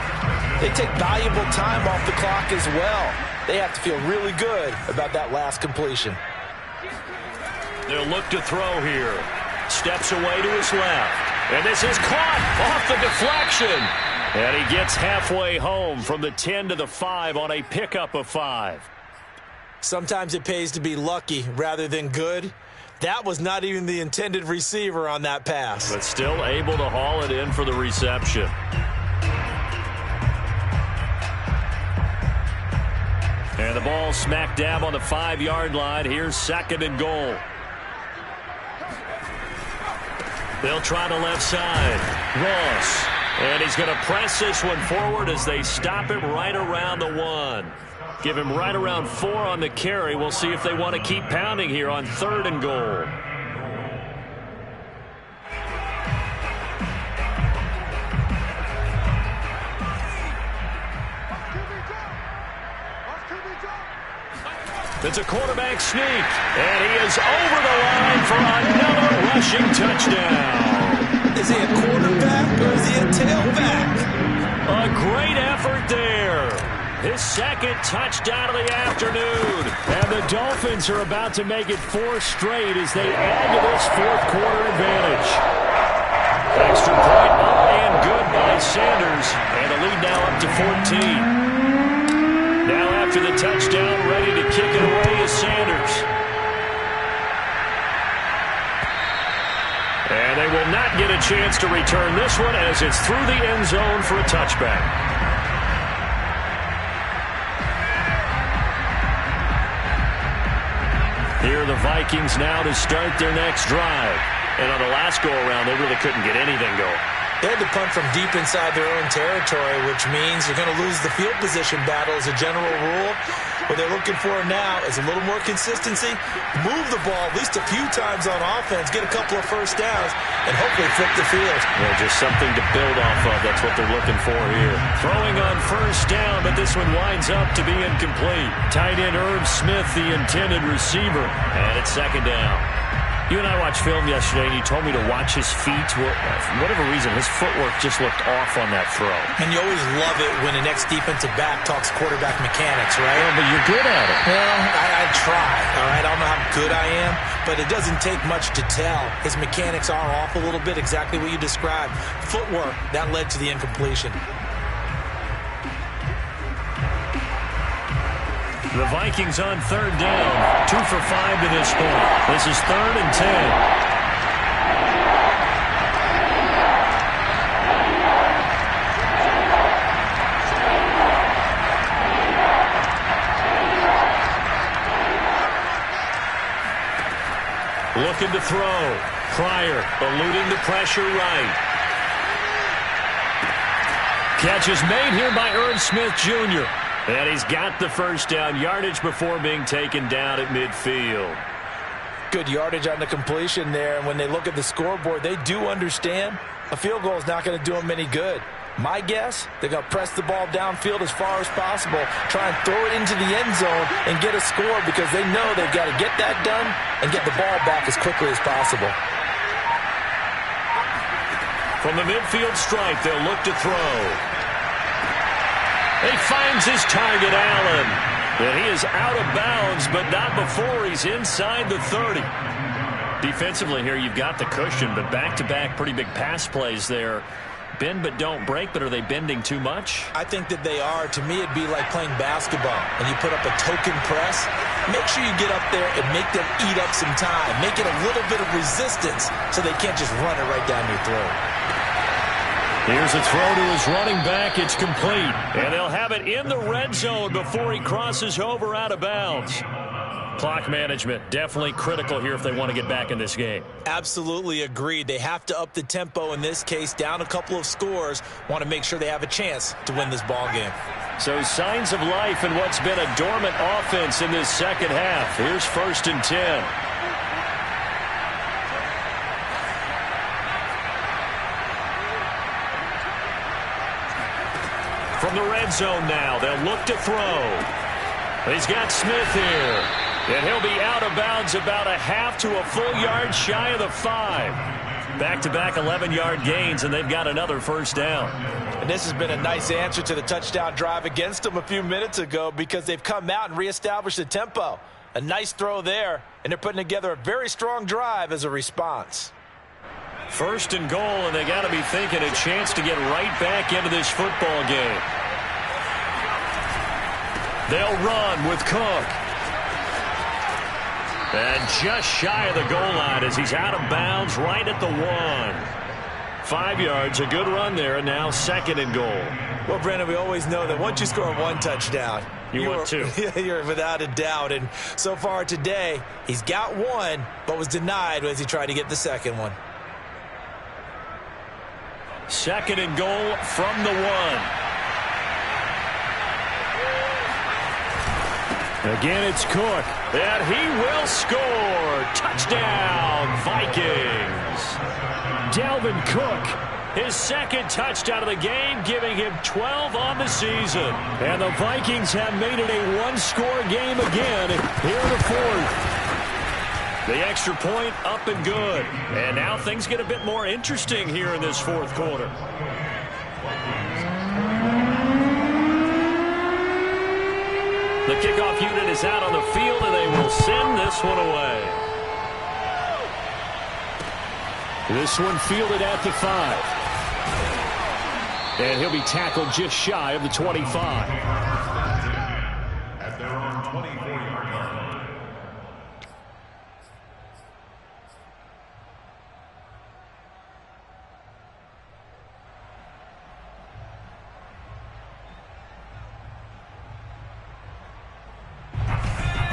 Speaker 2: they take valuable time off the clock as well. They have to feel really good about that last completion.
Speaker 4: They'll look to throw here. Steps away to his left. And this is caught off the deflection. And he gets halfway home from the 10 to the 5 on a pickup of 5.
Speaker 2: Sometimes it pays to be lucky rather than good. That was not even the intended receiver on that pass.
Speaker 4: But still able to haul it in for the reception. And the ball smack dab on the 5-yard line. Here's 2nd and goal. They'll try the left side. Ross. And he's going to press this one forward as they stop him right around the 1. Give him right around 4 on the carry. We'll see if they want to keep pounding here on 3rd and goal.
Speaker 1: It's a quarterback sneak, and he is over the line for another rushing touchdown.
Speaker 2: Is he a quarterback or is he a tailback?
Speaker 1: A great effort there. His second touchdown of the afternoon. And the Dolphins are about to make it 4 straight as they add to this fourth quarter advantage. Extra point up and good by Sanders. And the lead now up to 14. Now after the touchdown, ready to kick it away is Sanders. And they will not get a chance to return this one as it's through the end zone for a touchback. Here are the Vikings now to start their next drive. And on the last go-around, they really couldn't get anything going.
Speaker 2: They had to punt from deep inside their own territory, which means you're going to lose the field position battle as a general rule. What they're looking for now is a little more consistency, move the ball at least a few times on offense, get a couple of first downs, and hopefully flip the field.
Speaker 1: Yeah, just something to build off of. That's what they're looking for here. Throwing on first down, but this one winds up to be incomplete. Tight end Irv Smith, the intended receiver, and it's second down. You and I watched film yesterday, and you told me to watch his feet. For whatever reason, his footwork just looked off on that throw.
Speaker 2: And you always love it when the next defensive back talks quarterback mechanics, right?
Speaker 1: Yeah, but you're good at it.
Speaker 2: Well, I try, all right? I don't know how good I am, but it doesn't take much to tell. His mechanics are off a little bit, exactly what you described. Footwork, that led to the incompletion.
Speaker 1: The Vikings on third down. 2 for 5 to this point. This is 3rd and 10. Looking to throw. Pryor eluding the pressure right. Catch is made here by Irv Smith Jr. And he's got the first down yardage before being taken down at midfield.
Speaker 2: Good yardage on the completion there. And when they look at the scoreboard, they do understand a field goal is not going to do them any good. My guess, they're going to press the ball downfield as far as possible, try and throw it into the end zone and get a score because they know they've got to get that done and get the ball back as quickly as possible.
Speaker 1: From the midfield stripe, they'll look to throw. He finds his target, Allen. And he is out of bounds, but not before he's inside the 30. Defensively here, you've got the cushion, but back-to-back pretty big pass plays there. Bend but don't break, but are they bending too much?
Speaker 2: I think that they are. To me, it'd be like playing basketball, and you put up a token press. Make sure you get up there and make them eat up some time. Make it a little bit of resistance so they can't just run it right down your throat.
Speaker 1: Here's a throw to his running back. It's complete. And they'll have it in the red zone before he crosses over out of bounds. Clock management definitely critical here if they want to get back in this game.
Speaker 2: Absolutely agreed. They have to up the tempo in this case, down a couple of scores. Want to make sure they have a chance to win this ball game.
Speaker 1: So signs of life in what's been a dormant offense in this second half. Here's 1st and 10. From the red zone now, they'll look to throw. He's got Smith here. And he'll be out of bounds about a half to a full yard shy of the 5. Back-to-back 11-yard gains, and they've got another first down.
Speaker 2: And this has been a nice answer to the touchdown drive against them a few minutes ago because they've come out and reestablished the tempo. A nice throw there, and they're putting together a very strong drive as a response.
Speaker 1: 1st and goal, and they got to be thinking a chance to get right back into this football game. They'll run with Cook. And just shy of the goal line as he's out of bounds right at the 1. 5 yards, a good run there, and now 2nd and goal.
Speaker 2: Well, Brandon, we always know that once you score 1 touchdown,
Speaker 1: you're 2.
Speaker 2: You're without a doubt. And so far today, he's got 1, but was denied as he tried to get the 2nd one.
Speaker 1: 2nd and goal from the 1. Again, it's Cook, and he will score. Touchdown, Vikings. Dalvin Cook His second touchdown of the game, giving him 12 on the season. And the Vikings have made it a one-score game again here in the fourth. The extra point up and good. And now things get a bit more interesting here in this fourth quarter. The kickoff unit is out on the field, and they will send this one away. This one fielded at the 5. And he'll be tackled just shy of the 25.
Speaker 3: At their own 24-yard line.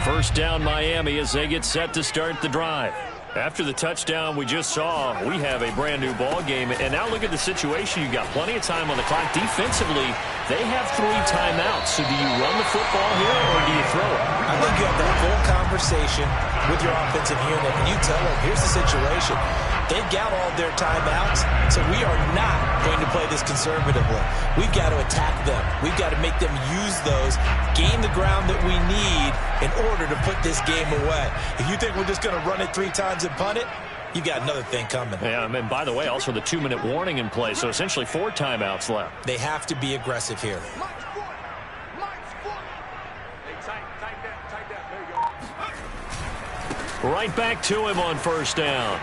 Speaker 1: First down Miami as they get set to start the drive. After the touchdown we just saw, we have a brand new ball game. And now look at the situation. You've got plenty of time on the clock. Defensively, they have 3 timeouts. So do you run the football here or do you throw it?
Speaker 2: I think you have that full conversation with your offensive unit, and you tell them, here's the situation. They've got all their timeouts, so we are not going to play this conservatively. We've got to attack them. We've got to make them use those, gain the ground that we need in order to put this game away. If you think we're just going to run it 3 times and punt it, you got another thing coming.
Speaker 1: Yeah, and by the way, also the 2-minute warning in play, so essentially 4 timeouts left.
Speaker 2: They have to be aggressive here.
Speaker 1: Right back to him on first down.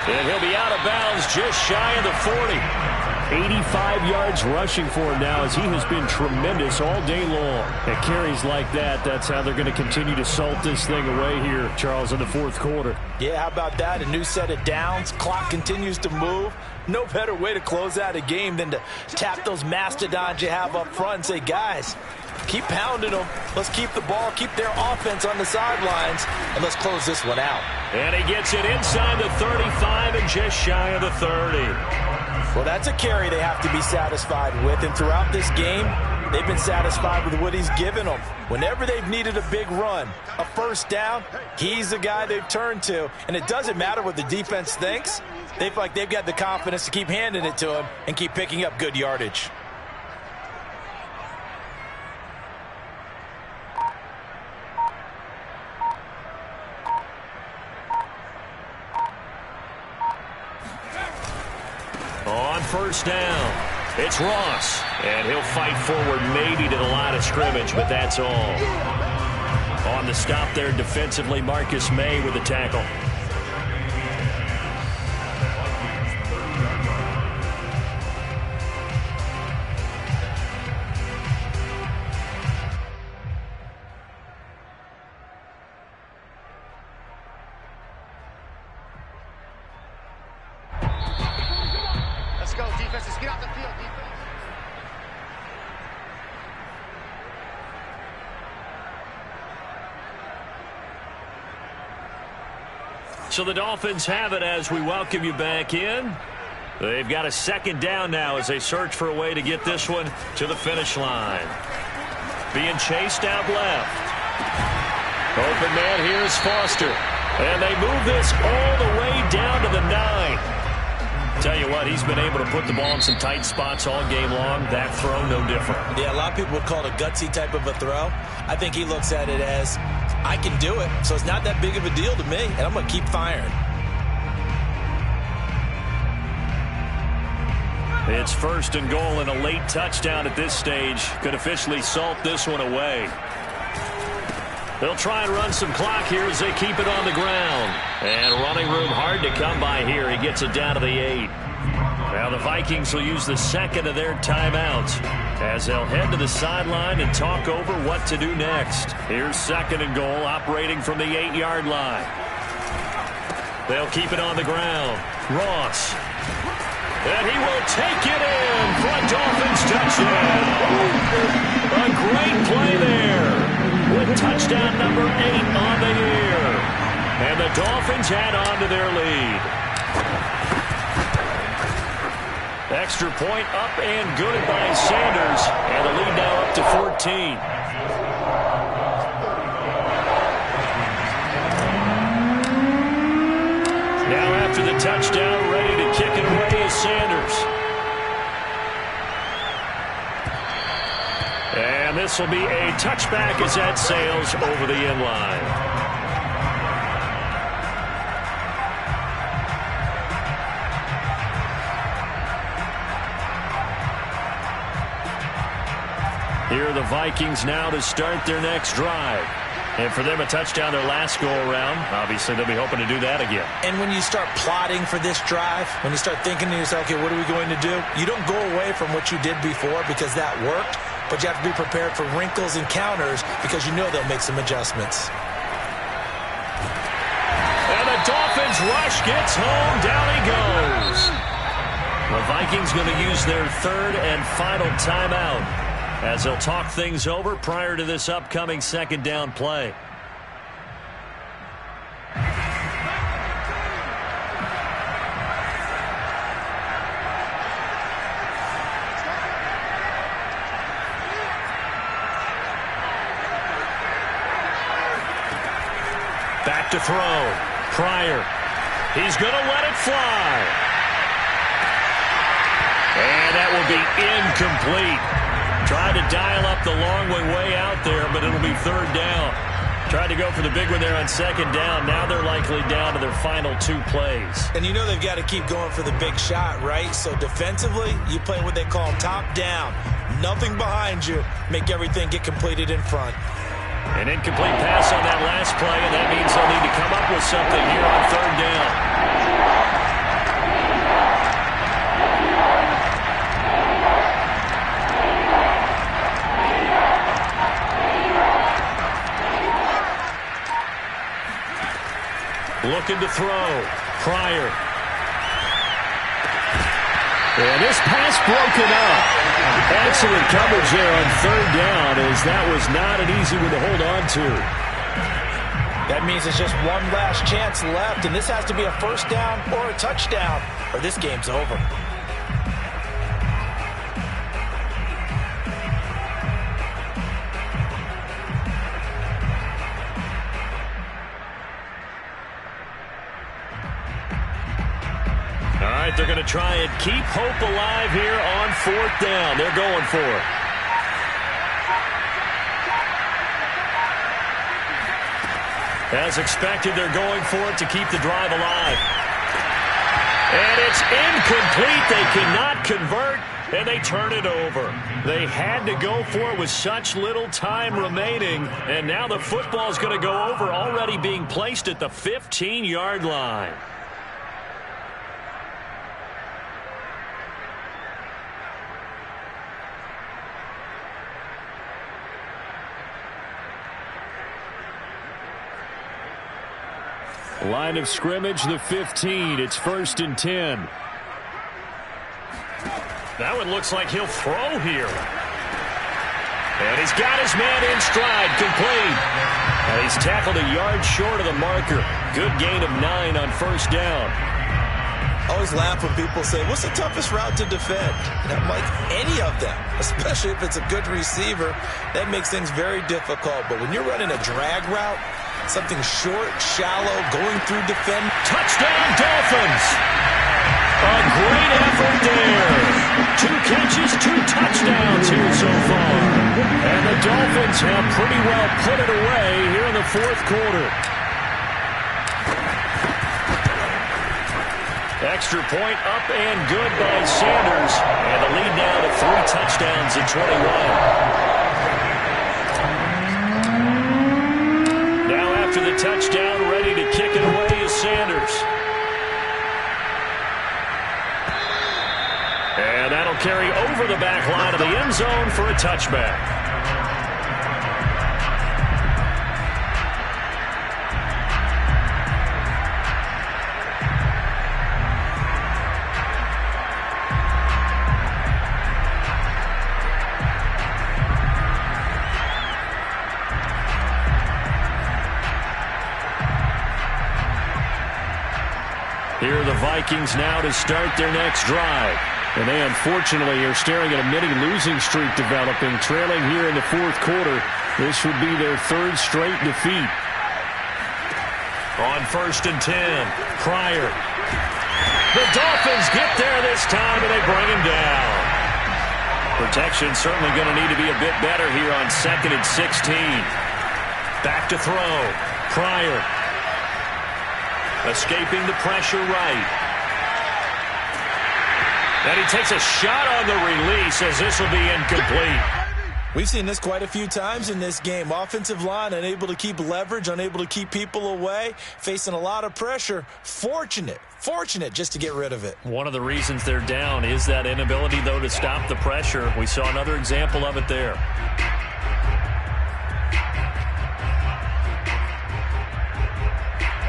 Speaker 1: And he'll be out of bounds just shy of the 40. 85 yards rushing for him now as he has been tremendous all day long. At carries like that, that's how they're going to continue to salt this thing away here, Charles, in the fourth quarter.
Speaker 2: Yeah, how about that? A new set of downs. Clock continues to move. No better way to close out a game than to tap those mastodons you have up front and say, guys, keep pounding them. Let's keep the ball, keep their offense on the sidelines, and let's close this one out.
Speaker 1: And he gets it inside the 35 and just shy of the 30.
Speaker 2: Well, that's a carry they have to be satisfied with, and throughout this game, they've been satisfied with what he's given them. Whenever they've needed a big run, a first down, he's the guy they've turned to, and it doesn't matter what the defense thinks. They feel like they've got the confidence to keep handing it to him and keep picking up good yardage.
Speaker 1: On first down, it's Ross, and he'll fight forward maybe to the line of scrimmage, but that's all. On the stop there defensively, Marcus May with the tackle. So the Dolphins have it as we welcome you back in. They've got a second down now as they search for a way to get this one to the finish line. Being chased out left. Open man here is Foster. And they move this all the way down to the 9. Tell you what, he's been able to put the ball in some tight spots all game long. That throw, no different.
Speaker 2: Yeah, a lot of people would call it a gutsy type of a throw. I think he looks at it as, I can do it, so it's not that big of a deal to me, and I'm going to keep firing.
Speaker 1: It's first and goal and a late touchdown at this stage. Could officially salt this one away. They'll try and run some clock here as they keep it on the ground. And running room hard to come by here. He gets it down to the 8. Now the Vikings will use the second of their timeouts as they'll head to the sideline and talk over what to do next. Here's second and goal, operating from the 8-yard line. They'll keep it on the ground. Ross. And he will take it in for a Dolphins touchdown. A great play there with touchdown number 8 on the year. And the Dolphins add on to their lead. Extra point up and good by Sanders. And the lead now up to 14. Now after the touchdown, ready to
Speaker 4: is Sanders. And this will be a touchback as that sails over the end line. Here are the Vikings now to start their next drive. And for them, a touchdown their last go-around. Obviously, they'll be hoping to do that again.
Speaker 2: And when you start plotting for this drive, when you start thinking to yourself, okay, what are we going to do? You don't go away from what you did before because that worked, but you have to be prepared for wrinkles and counters because you know they'll make some adjustments.
Speaker 4: And the Dolphins rush gets home. Down he goes. The Vikings going to use their third and final timeout as they'll talk things over prior to this upcoming second down play. Back to throw. Pryor. He's going to let it fly. And that will be incomplete. Tried to dial up the long way out there, but it'll be third down. Tried to go for the big one there on second down. Now they're likely down to their final 2 plays.
Speaker 2: And you know they've got to keep going for the big shot, right? So defensively, you play what they call top down. Nothing behind you. Make everything get completed in front.
Speaker 4: An incomplete pass on that last play, and that means they'll need to come up with something here on third down. Looking to throw. Pryor. And this pass broken up. Excellent coverage there on third down, as that was not an easy one to hold on to.
Speaker 2: That means it's just one last chance left, and this has to be a first down or a touchdown, or this game's over.
Speaker 4: They're going to try and keep hope alive here on fourth down. They're going for it. As expected, they're going for it to keep the drive alive. And it's incomplete. They cannot convert, and they turn it over. They had to go for it with such little time remaining, and now the football is going to go over, already being placed at the 15-yard line. Line of scrimmage, the 15. It's 1st and 10. That one looks like he'll throw here. And he's got his man in stride, complete. And he's tackled a yard short of the marker. Good gain of 9 on first down.
Speaker 2: I always laugh when people say, what's the toughest route to defend? And I'm like, any of them, especially if it's a good receiver. That makes things very difficult. But when you're running a drag route, something short, shallow, going through defend.
Speaker 4: Touchdown, Dolphins! A great effort there. 2 catches, 2 touchdowns here so far. And the Dolphins have pretty well put it away here in the fourth quarter. Extra point up and good by Sanders. And the lead now to 3 touchdowns in 21. After the touchdown, ready to kick it away is Sanders. And that'll carry over the back line of the end zone for a touchback. Here are the Vikings now to start their next drive. And they unfortunately are staring at a mini losing streak developing, trailing here in the fourth quarter. This would be their 3rd straight defeat. On 1st and 10, Pryor.
Speaker 1: The Dolphins get there this time, and they bring him down. Protection certainly going to need to be a bit better here on 2nd and 16. Back to throw. Pryor. Escaping the pressure right. And he takes a shot on the release as this will be incomplete.
Speaker 2: We've seen this quite a few times in this game. Offensive line unable to keep leverage, unable to keep people away, facing a lot of pressure. Fortunate just to get rid of it.
Speaker 1: One of the reasons they're down is that inability, though, to stop the pressure. We saw another example of it there.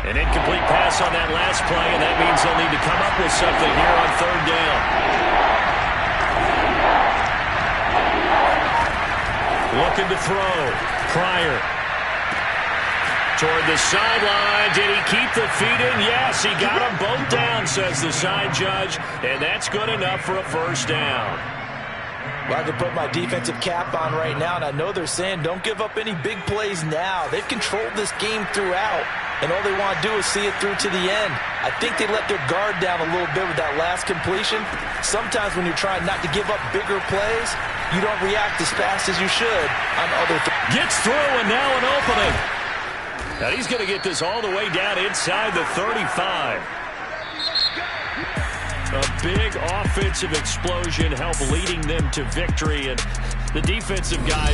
Speaker 1: An incomplete pass on that last play, and that means they'll need to come up with something here on 3rd down. Looking to throw. Pryor. Toward the sideline. Did he keep the feet in? Yes, he got them both down, says the side judge, and that's good enough for a 1st down.
Speaker 2: Well, I can put my defensive cap on right now, and I know they're saying don't give up any big plays now. They've controlled this game throughout, and all they want to do is see it through to the end. I think they let their guard down a little bit with that last completion. Sometimes when you're trying not to give up bigger plays, you don't react as fast as you should on other things.
Speaker 1: Gets through, and now an opening. Now he's going to get this all the way down inside the 35. A big offensive explosion helped leading them to victory, and the defensive guys